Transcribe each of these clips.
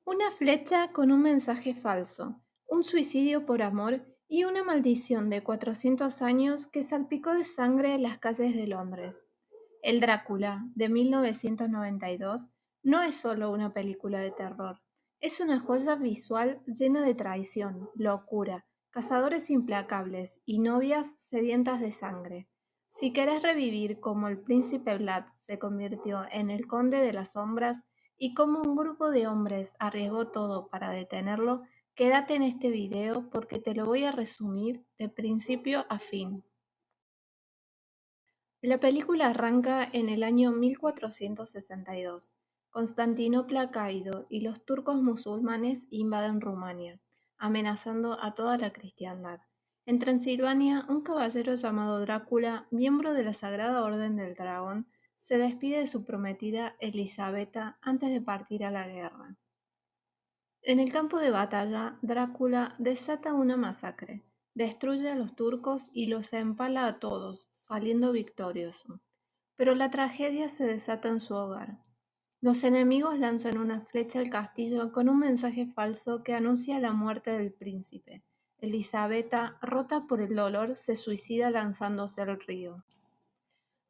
Una flecha con un mensaje falso, un suicidio por amor y una maldición de 400 años que salpicó de sangre las calles de Londres. El Drácula, de 1992, no es solo una película de terror, es una joya visual llena de traición, locura, cazadores implacables y novias sedientas de sangre. Si querés revivir cómo el príncipe Vlad se convirtió en el conde de las sombras, y cómo un grupo de hombres arriesgó todo para detenerlo, quédate en este video porque te lo voy a resumir de principio a fin. La película arranca en el año 1462. Constantinopla ha caído y los turcos musulmanes invaden Rumania, amenazando a toda la cristiandad. En Transilvania, un caballero llamado Drácula, miembro de la Sagrada Orden del Dragón, se despide de su prometida Elisabetta antes de partir a la guerra. En el campo de batalla, Drácula desata una masacre, destruye a los turcos y los empala a todos, saliendo victorioso. Pero la tragedia se desata en su hogar. Los enemigos lanzan una flecha al castillo con un mensaje falso que anuncia la muerte del príncipe. Elisabetta, rota por el dolor, se suicida lanzándose al río.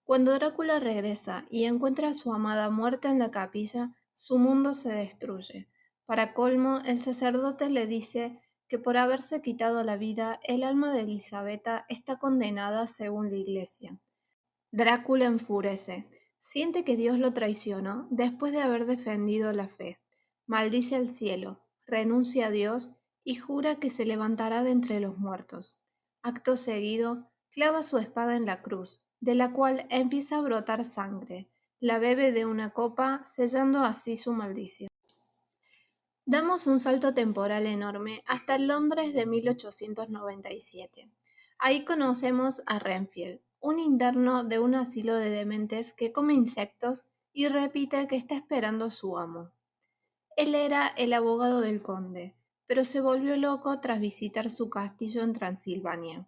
Cuando Drácula regresa y encuentra a su amada muerta en la capilla, su mundo se destruye. Para colmo, el sacerdote le dice que por haberse quitado la vida, el alma de Elisabetta está condenada según la iglesia. Drácula enfurece, siente que Dios lo traicionó después de haber defendido la fe. Maldice al cielo, renuncia a Dios y jura que se levantará de entre los muertos. Acto seguido, clava su espada en la cruz, de la cual empieza a brotar sangre. La bebe de una copa, sellando así su maldición. Damos un salto temporal enorme hasta Londres de 1897. Ahí conocemos a Renfield, un interno de un asilo de dementes que come insectos y repite que está esperando a su amo. Él era el abogado del conde, pero se volvió loco tras visitar su castillo en Transilvania.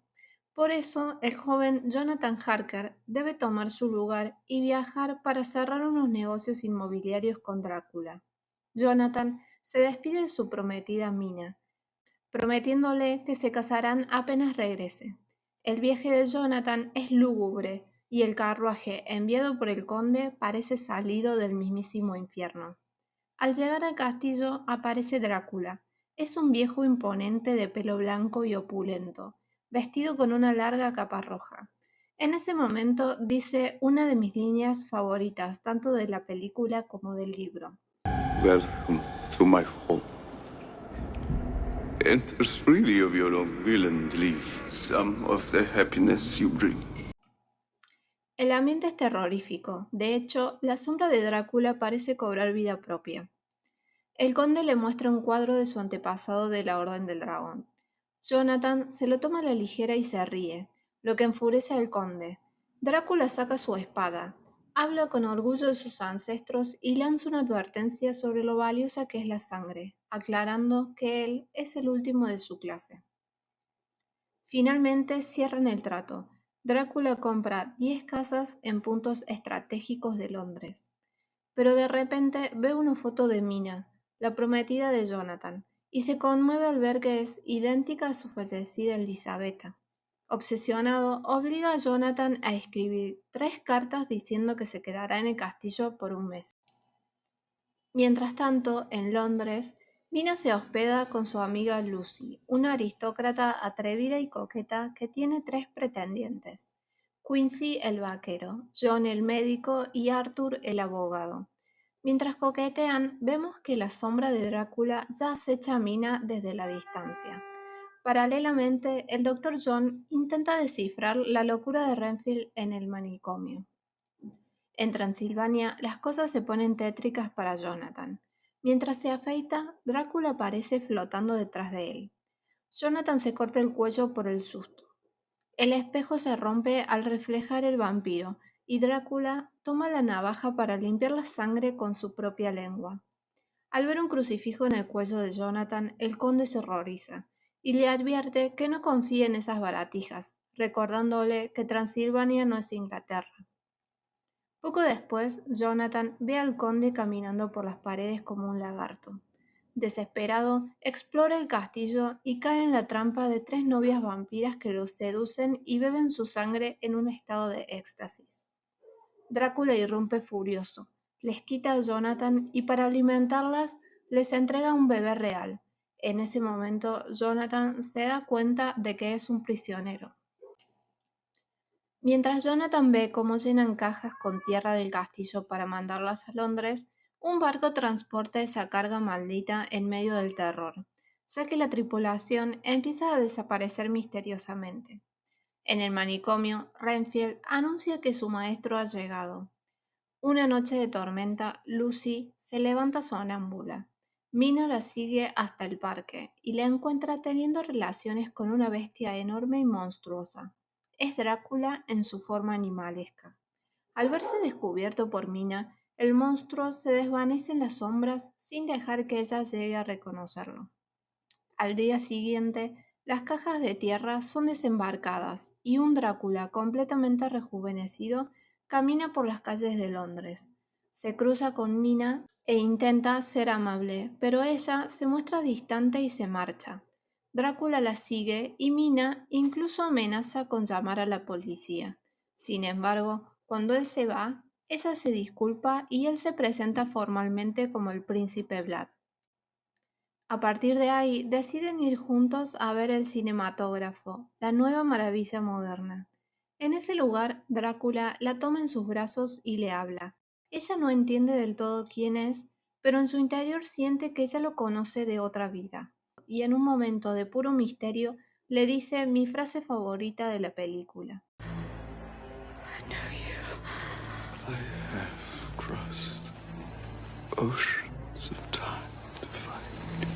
Por eso, el joven Jonathan Harker debe tomar su lugar y viajar para cerrar unos negocios inmobiliarios con Drácula. Jonathan se despide de su prometida Mina, prometiéndole que se casarán apenas regrese. El viaje de Jonathan es lúgubre y el carruaje enviado por el conde parece salido del mismísimo infierno. Al llegar al castillo aparece Drácula. Es un viejo imponente de pelo blanco y opulento, vestido con una larga capa roja. En ese momento dice una de mis líneas favoritas, tanto de la película como del libro. Welcome to my home. Enter freely of your own will and leave some of the happiness you bring. El ambiente es terrorífico. De hecho, la sombra de Drácula parece cobrar vida propia. El conde le muestra un cuadro de su antepasado de la Orden del Dragón. Jonathan se lo toma a la ligera y se ríe, lo que enfurece al conde. Drácula saca su espada, habla con orgullo de sus ancestros y lanza una advertencia sobre lo valiosa que es la sangre, aclarando que él es el último de su clase. Finalmente cierran el trato. Drácula compra 10 casas en puntos estratégicos de Londres. Pero de repente ve una foto de Mina, la prometida de Jonathan, y se conmueve al ver que es idéntica a su fallecida Elisabetta. Obsesionado, obliga a Jonathan a escribir 3 cartas diciendo que se quedará en el castillo por un mes. Mientras tanto, en Londres, Mina se hospeda con su amiga Lucy, una aristócrata atrevida y coqueta que tiene 3 pretendientes: Quincy el vaquero, John el médico y Arthur el abogado. Mientras coquetean, vemos que la sombra de Drácula ya acecha a Mina desde la distancia. Paralelamente, el Dr. John intenta descifrar la locura de Renfield en el manicomio. En Transilvania, las cosas se ponen tétricas para Jonathan. Mientras se afeita, Drácula aparece flotando detrás de él. Jonathan se corta el cuello por el susto. El espejo se rompe al reflejar el vampiro, y Drácula toma la navaja para limpiar la sangre con su propia lengua. Al ver un crucifijo en el cuello de Jonathan, el conde se horroriza y le advierte que no confíe en esas baratijas, recordándole que Transilvania no es Inglaterra. Poco después, Jonathan ve al conde caminando por las paredes como un lagarto. Desesperado, explora el castillo y cae en la trampa de 3 novias vampiras que lo seducen y beben su sangre en un estado de éxtasis. Drácula irrumpe furioso, les quita a Jonathan y para alimentarlas les entrega un bebé real. En ese momento, Jonathan se da cuenta de que es un prisionero. Mientras Jonathan ve cómo llenan cajas con tierra del castillo para mandarlas a Londres, un barco transporta esa carga maldita en medio del terror, ya que la tripulación empieza a desaparecer misteriosamente. En el manicomio, Renfield anuncia que su maestro ha llegado. Una noche de tormenta, Lucy se levanta sonámbula. Mina la sigue hasta el parque y la encuentra teniendo relaciones con una bestia enorme y monstruosa. Es Drácula en su forma animalesca. Al verse descubierto por Mina, el monstruo se desvanece en las sombras sin dejar que ella llegue a reconocerlo. Al día siguiente, las cajas de tierra son desembarcadas y un Drácula completamente rejuvenecido camina por las calles de Londres. Se cruza con Mina e intenta ser amable, pero ella se muestra distante y se marcha. Drácula la sigue y Mina incluso amenaza con llamar a la policía. Sin embargo, cuando él se va, ella se disculpa y él se presenta formalmente como el príncipe Vlad. A partir de ahí, deciden ir juntos a ver el cinematógrafo, la nueva maravilla moderna. En ese lugar, Drácula la toma en sus brazos y le habla. Ella no entiende del todo quién es, pero en su interior siente que ella lo conoce de otra vida. Y en un momento de puro misterio, le dice mi frase favorita de la película. I have crossed oceans of time to find you.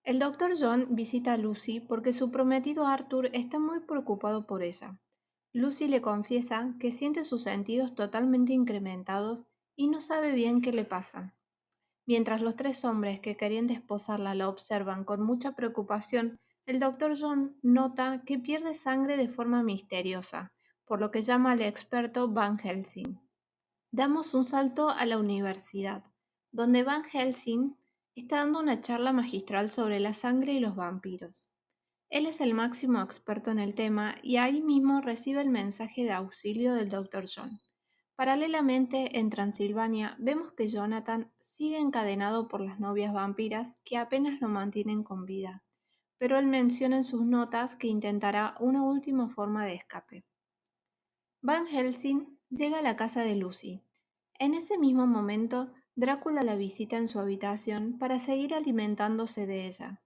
El Dr. John visita a Lucy porque su prometido Arthur está muy preocupado por ella. Lucy le confiesa que siente sus sentidos totalmente incrementados y no sabe bien qué le pasa. Mientras los 3 hombres que querían desposarla la observan con mucha preocupación, el Dr. John nota que pierde sangre de forma misteriosa, por lo que llama al experto Van Helsing. Damos un salto a la universidad, donde Van Helsing está dando una charla magistral sobre la sangre y los vampiros. Él es el máximo experto en el tema y ahí mismo recibe el mensaje de auxilio del Dr. John. Paralelamente, en Transilvania, vemos que Jonathan sigue encadenado por las novias vampiras que apenas lo mantienen con vida, pero él menciona en sus notas que intentará una última forma de escape. Van Helsing llega a la casa de Lucy. En ese mismo momento, Drácula la visita en su habitación para seguir alimentándose de ella.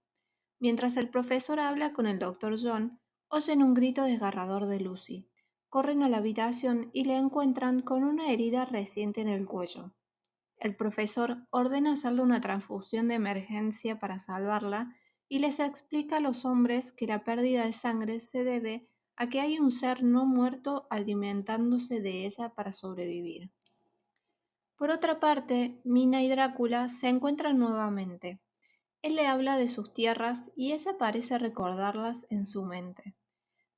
Mientras el profesor habla con el Dr. John, oyen un grito desgarrador de Lucy. Corren a la habitación y la encuentran con una herida reciente en el cuello. El profesor ordena hacerle una transfusión de emergencia para salvarla y les explica a los hombres que la pérdida de sangre se debe a que hay un ser no muerto alimentándose de ella para sobrevivir. Por otra parte, Mina y Drácula se encuentran nuevamente. Él le habla de sus tierras y ella parece recordarlas en su mente.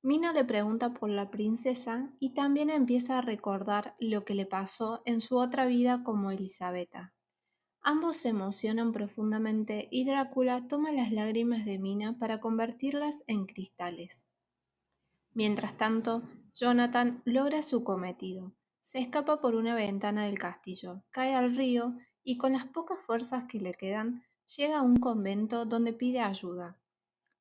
Mina le pregunta por la princesa y también empieza a recordar lo que le pasó en su otra vida como Elisabetta. Ambos se emocionan profundamente y Drácula toma las lágrimas de Mina para convertirlas en cristales. Mientras tanto, Jonathan logra su cometido. Se escapa por una ventana del castillo, cae al río y con las pocas fuerzas que le quedan, llega a un convento donde pide ayuda.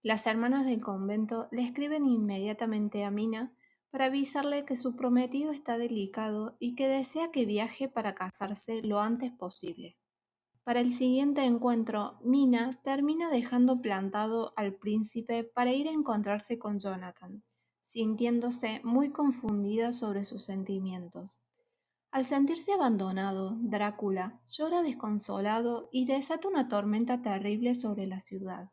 Las hermanas del convento le escriben inmediatamente a Mina para avisarle que su prometido está delicado y que desea que viaje para casarse lo antes posible. Para el siguiente encuentro, Mina termina dejando plantado al príncipe para ir a encontrarse con Jonathan, sintiéndose muy confundida sobre sus sentimientos. Al sentirse abandonado, Drácula llora desconsolado y desata una tormenta terrible sobre la ciudad.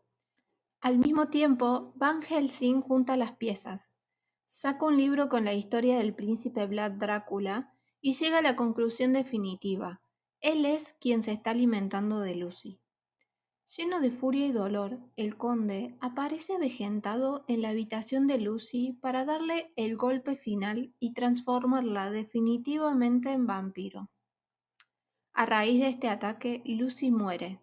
Al mismo tiempo, Van Helsing junta las piezas, saca un libro con la historia del príncipe Vlad Drácula y llega a la conclusión definitiva. Él es quien se está alimentando de Lucy. Lleno de furia y dolor, el conde aparece avejentado en la habitación de Lucy para darle el golpe final y transformarla definitivamente en vampiro. A raíz de este ataque, Lucy muere.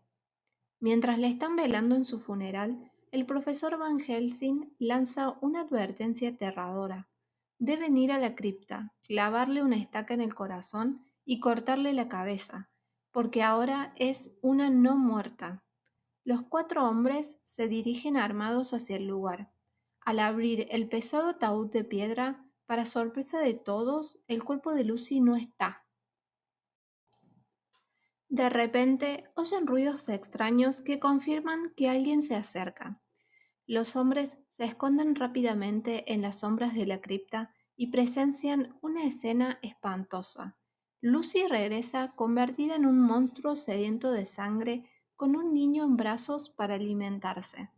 Mientras la están velando en su funeral, el profesor Van Helsing lanza una advertencia aterradora. Deben ir a la cripta, clavarle una estaca en el corazón y cortarle la cabeza, porque ahora es una no muerta. Los 4 hombres se dirigen armados hacia el lugar. Al abrir el pesado ataúd de piedra, para sorpresa de todos, el cuerpo de Lucy no está. De repente, oyen ruidos extraños que confirman que alguien se acerca. Los hombres se esconden rápidamente en las sombras de la cripta y presencian una escena espantosa. Lucy regresa convertida en un monstruo sediento de sangre con un niño en brazos para alimentarse.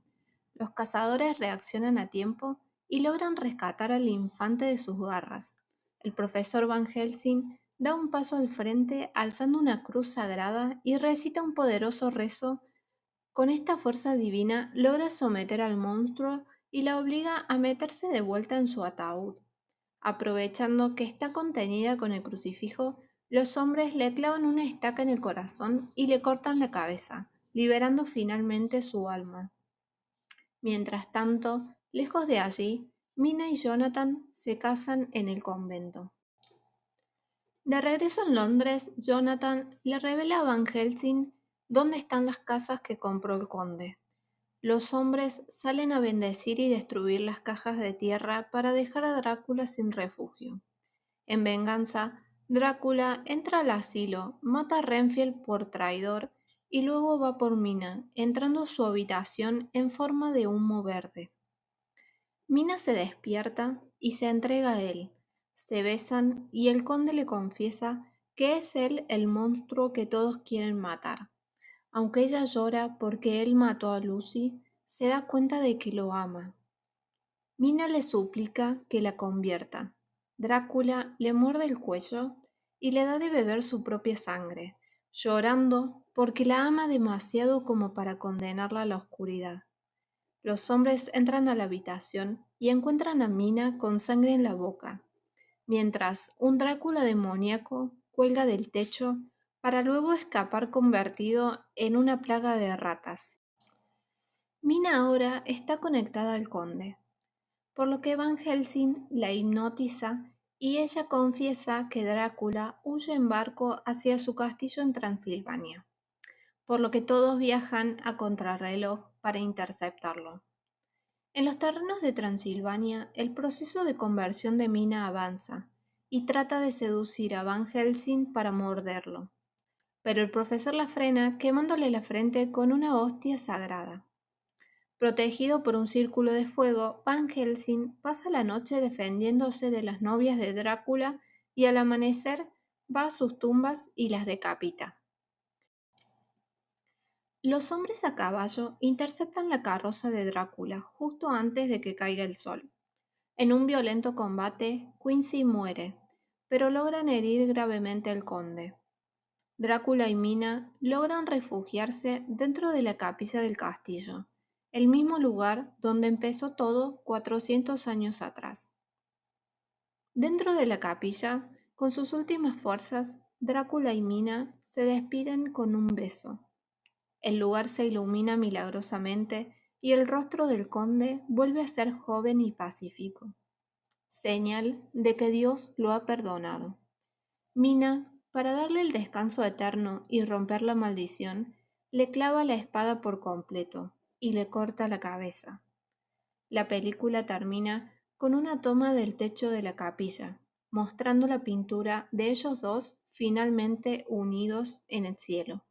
Los cazadores reaccionan a tiempo y logran rescatar al infante de sus garras. El profesor Van Helsing da un paso al frente alzando una cruz sagrada y recita un poderoso rezo. Con esta fuerza divina logra someter al monstruo y la obliga a meterse de vuelta en su ataúd. Aprovechando que está contenida con el crucifijo, los hombres le clavan una estaca en el corazón y le cortan la cabeza, liberando finalmente su alma. Mientras tanto, lejos de allí, Mina y Jonathan se casan en el convento. De regreso en Londres, Jonathan le revela a Van Helsing dónde están las casas que compró el conde. Los hombres salen a bendecir y destruir las cajas de tierra para dejar a Drácula sin refugio. En venganza, Drácula entra al asilo, mata a Renfield por traidor y luego va por Mina, entrando a su habitación en forma de humo verde. Mina se despierta y se entrega a él. Se besan y el conde le confiesa que es él el monstruo que todos quieren matar. Aunque ella llora porque él mató a Lucy, se da cuenta de que lo ama. Mina le suplica que la convierta. Drácula le muerde el cuello y le da de beber su propia sangre, llorando porque la ama demasiado como para condenarla a la oscuridad. Los hombres entran a la habitación y encuentran a Mina con sangre en la boca, mientras un Drácula demoníaco cuelga del techo para luego escapar convertido en una plaga de ratas. Mina ahora está conectada al conde, por lo que Van Helsing la hipnotiza y ella confiesa que Drácula huye en barco hacia su castillo en Transilvania, por lo que todos viajan a contrarreloj para interceptarlo. En los terrenos de Transilvania, el proceso de conversión de Mina avanza y trata de seducir a Van Helsing para morderlo, pero el profesor la frena quemándole la frente con una hostia sagrada. Protegido por un círculo de fuego, Van Helsing pasa la noche defendiéndose de las novias de Drácula y al amanecer va a sus tumbas y las decapita. Los hombres a caballo interceptan la carroza de Drácula justo antes de que caiga el sol. En un violento combate, Quincy muere, pero logran herir gravemente al conde. Drácula y Mina logran refugiarse dentro de la capilla del castillo, el mismo lugar donde empezó todo 400 años atrás. Dentro de la capilla, con sus últimas fuerzas, Drácula y Mina se despiden con un beso. El lugar se ilumina milagrosamente y el rostro del conde vuelve a ser joven y pacífico, señal de que Dios lo ha perdonado. Mina, para darle el descanso eterno y romper la maldición, le clava la espada por completo y le corta la cabeza. La película termina con una toma del techo de la capilla, mostrando la pintura de ellos dos finalmente unidos en el cielo.